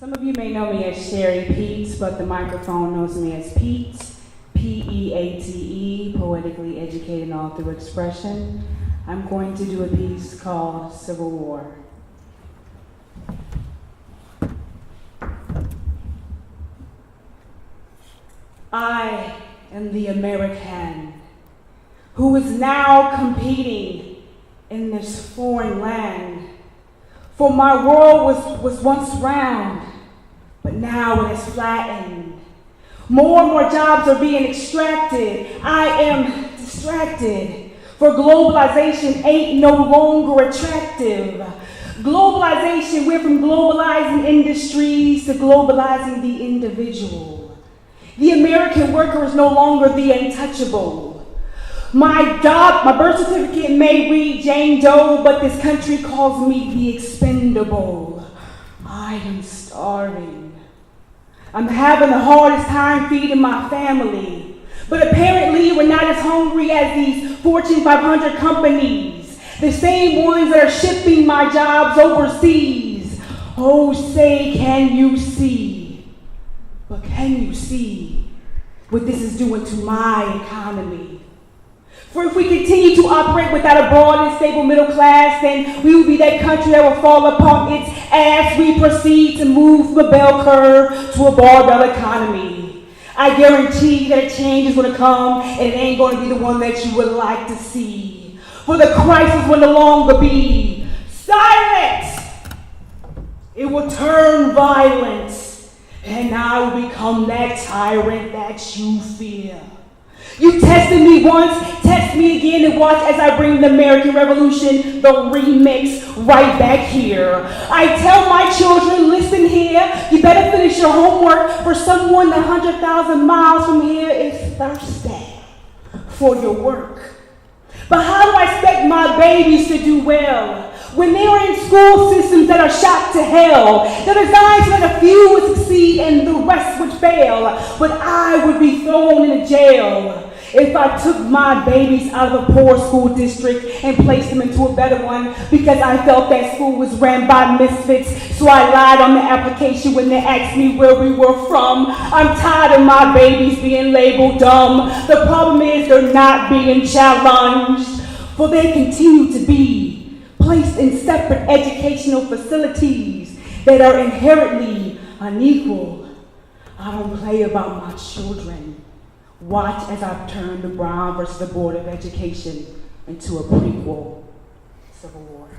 Some of you may know me as Cherri Peate, but the microphone knows me as Peate, P-E-A-T-E, poetically educated all through expression. I'm going to do a piece called Civil War. I am the American who is now competing in this foreign land. For my world was once round, but now it has flattened. More and more jobs are being extracted. I am distracted, for globalization ain't no longer attractive. Globalization went from globalizing industries to globalizing the individual. The American worker is no longer the untouchable. My birth certificate may read Jane Doe, but this country calls me the expendable. I am starving. I'm having the hardest time feeding my family. But apparently we're not as hungry as these Fortune 500 companies, the same ones that are shipping my jobs overseas. Oh, say, can you see? But can you see what this is doing to my economy? For if we continue to operate without a broad and stable middle class, then we will be that country that will fall upon its ass. We proceed to move from a bell curve to a barbell economy. I guarantee that a change is going to come, and it ain't going to be the one that you would like to see. For the crisis will no longer be silent. It will turn violent, and I will become that tyrant that you fear. You tested me once, test me again, and watch as I bring the American Revolution, the remix, right back here. I tell my children, listen here, you better finish your homework, for someone 100,000 miles from here is thirsty for your work. But how do I expect my babies to do well when they are in school systems that are shot to hell? They're designed so that a few would succeed and the rest would fail, but I would be thrown in a jail if I took my babies out of a poor school district and placed them into a better one, because I felt that school was ran by misfits. So I lied on the application when they asked me where we were from. I'm tired of my babies being labeled dumb. The problem is they're not being challenged, for they continue to be placed in separate educational facilities that are inherently unequal. I don't play about my children. Watch as I turn the Brown versus the Board of Education into a prequel Civil War.